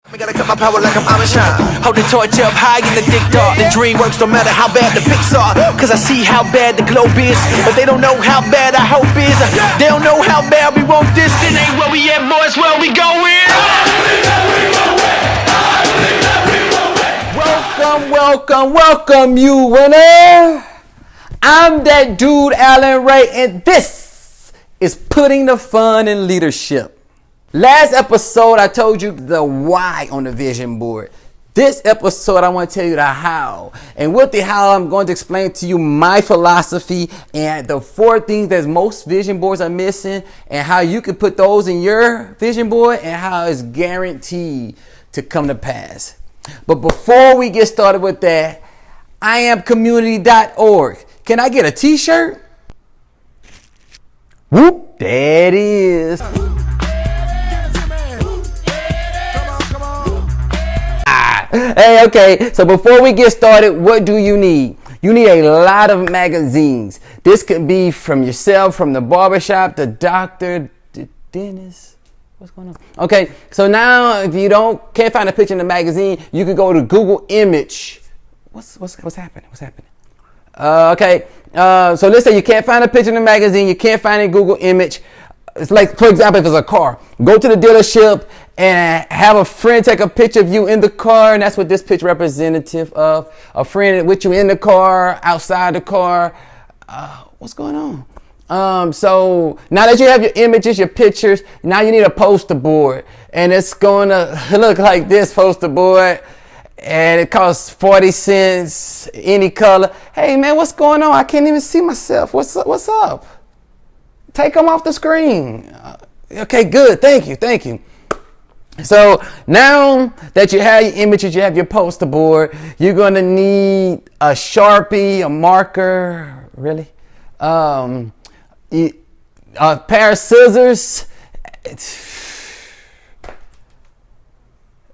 I gotta cut my power like I'm Amish. Hold the torch up high in the thick dark. The dream works no matter how bad the pics are. Cause I see how bad the globe is, but they don't know how bad our hope is. They don't know how bad we want this. This ain't where we at, boys, where we going. Welcome, you winner. I'm that dude, Alan Ray, and this is Putting the Fun in Leadership. Last episode, I told you the why on the vision board. This episode, I want to tell you the how. And with the how, I'm going to explain to you my philosophy and the 4 things that most vision boards are missing and how you can put those in your vision board and how it's guaranteed to come to pass. But before we get started with that, IamCommunity.org. Can I get a t-shirt? Whoop, there it is. Hey, okay, so before we get started, what do you need? You need a lot of magazines. This could be from yourself, from the barbershop, the doctor, the dentist. What's going on? Okay, so now if you can't find a picture in the magazine, you can go to Google Image. What's happening? Okay, so let's say you can't find a picture in the magazine, you can't find it in Google Image. It's like, for example, if it's a car, go to the dealership and have a friend take a picture of you in the car, and that's what this picture representative of. A friend with you in the car, outside the car. What's going on? So now that you have your images, your pictures, now you need a poster board, and it's going to look like this poster board, and it costs 40 cents, any color. Hey man, what's going on? I can't even see myself. What's up? Take them off the screen. Okay, good. Thank you. So now that you have your images, you have your poster board, you're going to need a Sharpie, a marker, really, a pair of scissors,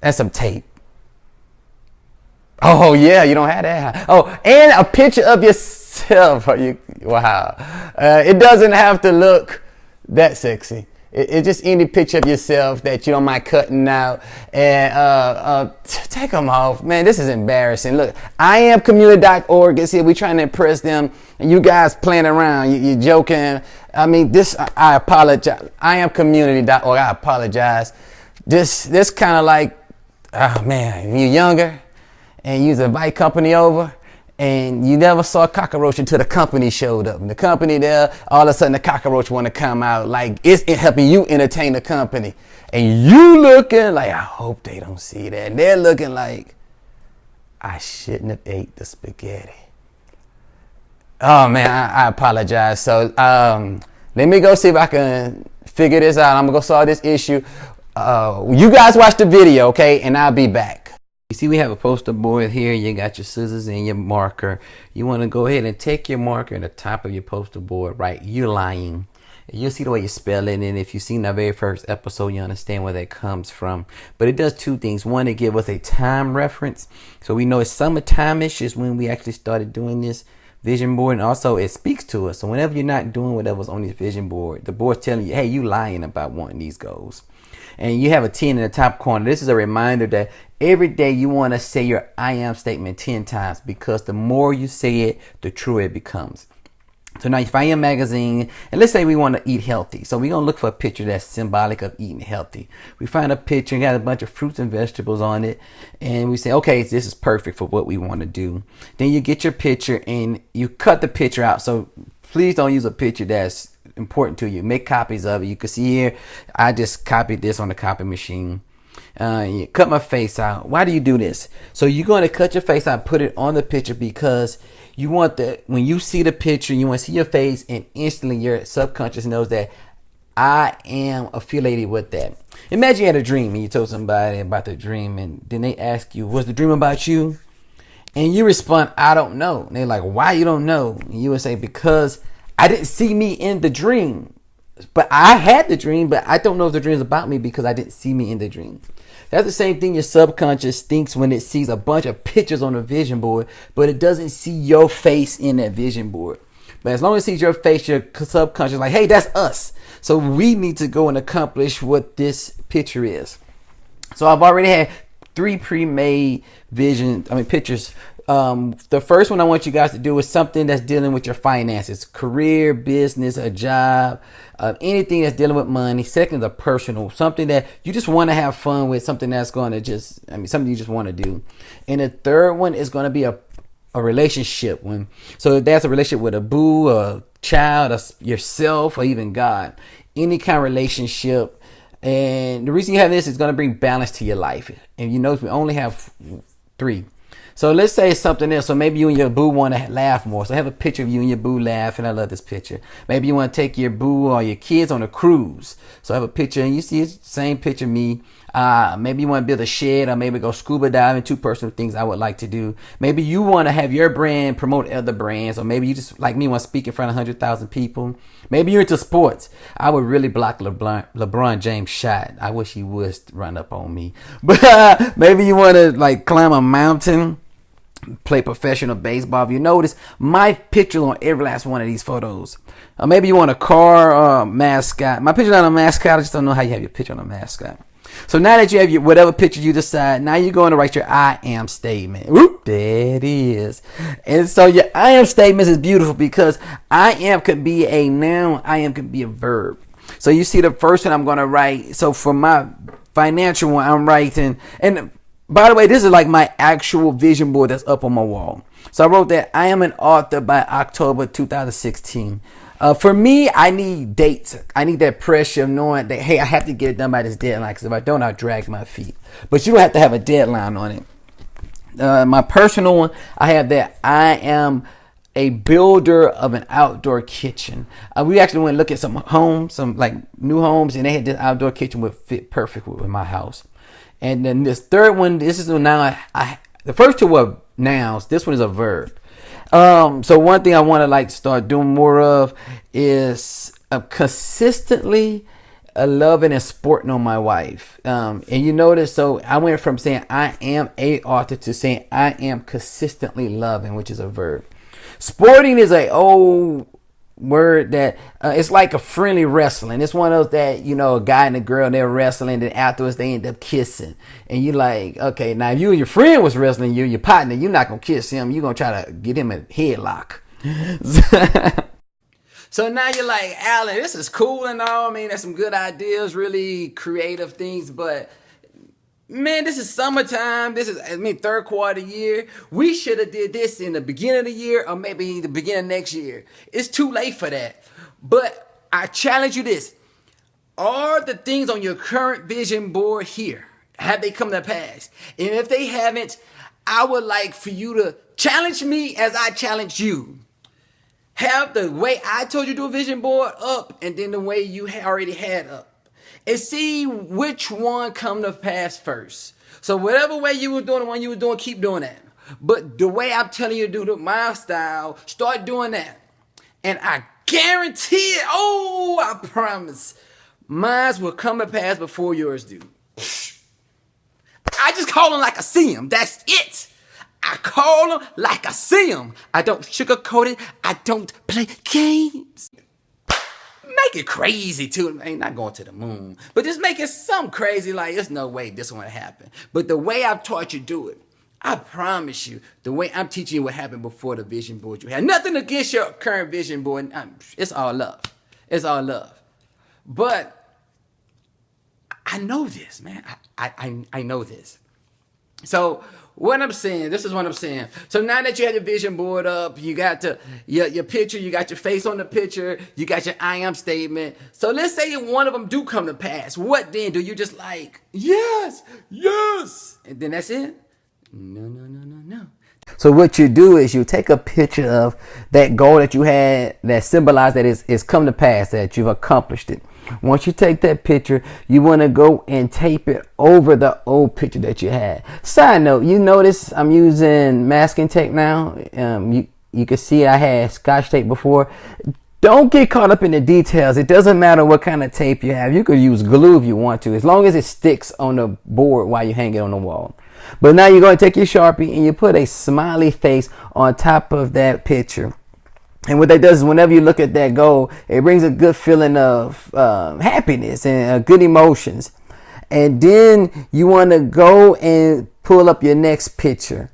and some tape. Oh, yeah, you don't have that. Oh, and a picture of yourself. Wow. It doesn't have to look that sexy. It's just any picture of yourself that you don't mind cutting out. And take them off. Man, this is embarrassing. Look, IamCommunity.org is here. We're trying to impress them. And you guys playing around. You're joking. I mean, I apologize. IamCommunity.org. I apologize. This kind of like, oh man, you're younger and you invite company over, and you never saw a cockroach until the company showed up. And the company there, all of a sudden the cockroach want to come out like it's helping you entertain the company. And you looking like, I hope they don't see that. And they're looking like, I shouldn't have ate the spaghetti. Oh man, I apologize. So let me go see if I can figure this out. I'm going to go solve this issue. You guys watch the video, okay? And I'll be back. You see, we have a poster board here. You got your scissors and your marker. You want to go ahead and take your marker at the top of your poster board, right? You're lying. You'll see the way you spell it, and if you've seen our very first episode, you understand where that comes from. But it does 2 things. One, it gives us a time reference. So we know it's summertime-ish is when we actually started doing this vision board, and also it speaks to us. So whenever you're not doing whatever's on this vision board, the board's telling you, hey, you lying about wanting these goals. And you have a 10 in the top corner. This is a reminder that every day you want to say your I am statement 10 times, because the more you say it, the truer it becomes. So now you find your magazine, and let's say we want to eat healthy. So we're going to look for a picture that's symbolic of eating healthy. We find a picture and got a bunch of fruits and vegetables on it, and we say, okay, this is perfect for what we want to do. Then you get your picture and you cut the picture out. So please don't use a picture that's important to you. Make copies of it. You can see here, I just copied this on the copy machine. You cut my face out. Why do you do this? So you're going to cut your face out, put it on the picture, because you want that when you see the picture, you want to see your face, and instantly your subconscious knows that I am affiliated with that. Imagine you had a dream and you told somebody about the dream, and then they ask you, was the dream about you? And you respond, I don't know. And they're like, why you don't know? And you would say, because I didn't see me in the dream. But I had the dream, but I don't know if the dream is about me because I didn't see me in the dream. That's the same thing your subconscious thinks when it sees a bunch of pictures on a vision board, but it doesn't see your face in that vision board. But as long as it sees your face, your subconscious is like, hey, that's us. So we need to go and accomplish what this picture is. So I've already had 3 pre-made pictures. The first one I want you guys to do is something that's dealing with your finances, career, business, a job, anything that's dealing with money. Second is a personal, something that you just want to have fun with, something that's going to something you just want to do. And the third one is going to be a relationship one. So if that's a relationship with a boo, a child, yourself, or even God, any kind of relationship. And the reason you have this is going to bring balance to your life. And you notice we only have 3. So let's say it's something else. So maybe you and your boo want to laugh more. So have a picture of you and your boo laughing. I love this picture. Maybe you want to take your boo or your kids on a cruise. So have a picture and you see the same picture of me. Maybe you want to build a shed or maybe go scuba diving. 2 personal things I would like to do. Maybe you want to have your brand promote other brands. Or maybe you just, like me, want to speak in front of 100,000 people. Maybe you're into sports. I would really block LeBron James' shot. I wish he would run up on me. But maybe you want to like climb a mountain, play professional baseball. If you notice, my picture on every last one of these photos. Maybe you want a car mascot. My picture's not a mascot. I just don't know how you have your picture on a mascot. So now that you have your whatever picture you decide, now you're going to write your I am statement. Whoop, there it is. And so your I am statement is beautiful because I am could be a noun. I am could be a verb. So you see the first one I'm going to write. So for my financial one, I'm writing, and by the way, this is like my actual vision board that's up on my wall. So I wrote that I am an author by October 2016. For me, I need dates. I need that pressure of knowing that, hey, I have to get it done by this deadline, because if I don't, I'll drag my feet. But you don't have to have a deadline on it. My personal one, I have that I am a builder of an outdoor kitchen. We actually went and look at some homes, some like new homes, and they had this outdoor kitchen would fit perfect with my house. And then this third one, this is a noun. The first 2 were nouns. This one is a verb. So one thing I want to like start doing more of is consistently loving and sporting on my wife. And you notice, so I went from saying I am a author to saying I am consistently loving, which is a verb. Sporting is a old word that it's like a friendly wrestling. It's one of those that, you know, a guy and a girl, they're wrestling, then afterwards they end up kissing, and you like, okay, now if you and your friend was wrestling, your partner, you're not gonna kiss him, you're gonna try to get him a headlock. So now you're like, Alan, this is cool and all, I mean, that's some good ideas, really creative things, but man, this is summertime. This is, third quarter of the year. We should have did this in the beginning of the year or maybe the beginning of next year. It's too late for that. But I challenge you this. Are the things on your current vision board here? Have they come to pass? And if they haven't, I would like for you to challenge me as I challenge you. Have the way I told you to do a vision board up and then the way you already had up. And see which one come to pass first. So whatever way you were doing the one you were doing, keep doing that. But the way I'm telling you to do my style, start doing that. And I guarantee it, I promise, mine will come to pass before yours do. I just call them like I see them. That's it. I call them like I see them. I don't sugarcoat it. I don't play games. Make it crazy too. I ain't not going to the moon, but just make it something crazy like there's no way this one happen. But the way I've taught you do it, I promise you, the way I'm teaching you what happened before the vision board you had. Nothing against your current vision board. It's all love. It's all love. But I know this, man. I know this. So what I'm saying, this is what I'm saying. So now that you have your vision board up, you got your picture, you got your face on the picture, you got your I am statement. So let's say one of them do come to pass. What then? Do you just like, yes, yes, and then that's it? No. So what you do is you take a picture of that goal that you had that symbolized that it's come to pass, that you've accomplished it. Once you take that picture, you want to go and tape it over the old picture that you had. Side note, you notice I'm using masking tape now. You can see I had Scotch tape before. Don't get caught up in the details. It doesn't matter what kind of tape you have. You could use glue if you want to, as long as it sticks on the board while you hang it on the wall. But now you're going to take your Sharpie and you put a smiley face on top of that picture. And what that does is whenever you look at that goal, it brings a good feeling of happiness and good emotions. And then you want to go and pull up your next picture.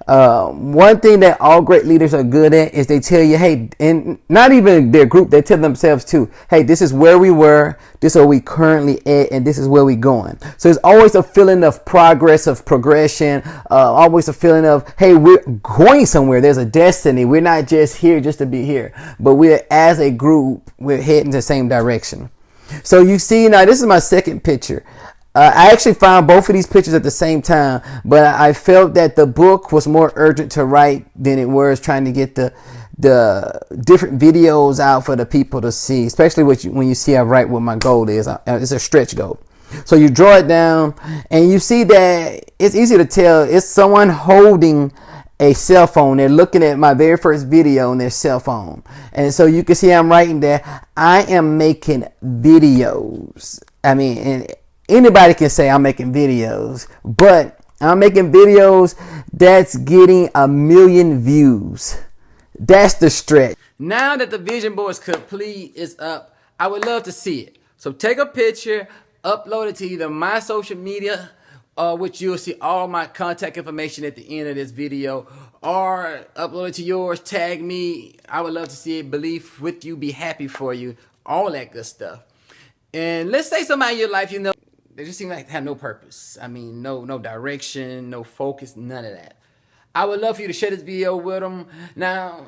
One thing that all great leaders are good at is they tell you, hey, and not even their group, they tell themselves too, hey, this is where we were, this is where we currently at, and this is where we going. So it's always a feeling of progress, of progression, always a feeling of, hey, we're going somewhere. There's a destiny. We're not just here just to be here, but we're, as a group, we're heading the same direction. So you see, now this is my second picture. I actually found both of these pictures at the same time, but I felt that the book was more urgent to write than it was trying to get the different videos out for the people to see, especially when you see I write what my goal is. It's a stretch goal. So you draw it down and you see that it's easy to tell it's someone holding a cell phone. They're looking at my very first video on their cell phone. And so you can see I'm writing there, I am making videos. I mean, and anybody can say I'm making videos, but I'm making videos that's getting 1 million views. That's the stretch. Now that the vision board is complete, is up, I would love to see it. So take a picture, upload it to either my social media, which you'll see all my contact information at the end of this video, or upload it to yours, tag me. I would love to see it, believe with you, be happy for you, all that good stuff. And let's say somebody in your life, you know, they just seem like they have no purpose. I mean, no direction, no focus, none of that. I would love for you to share this video with them. Now,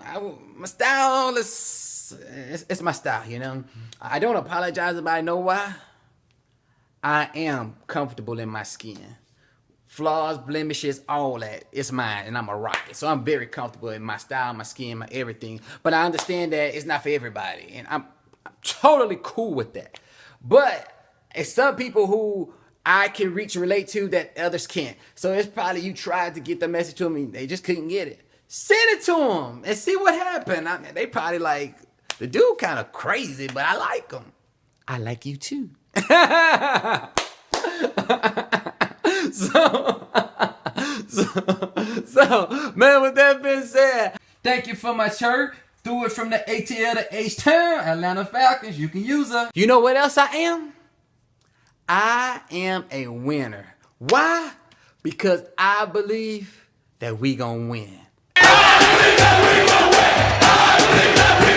my style is, it's my style, you know. I don't apologize if I know why. I am comfortable in my skin. Flaws, blemishes, all that, it's mine, and I'm a rocket. So I'm very comfortable in my style, my skin, my everything. But I understand that it's not for everybody, and I'm totally cool with that. But it's some people who I can reach and relate to that others can't. So it's probably you tried to get the message to them and they just couldn't get it. Send it to them and see what happened. I mean, they probably like, the dude kind of crazy, but I like him. I like you too. So, man, with that being said, thank you for my shirt. Threw it from the ATL to H-Town, Atlanta Falcons. You can use her. You know what else I am? I am a winner. Why? Because I believe that we gonna win. I believe that we gonna win. I believe that we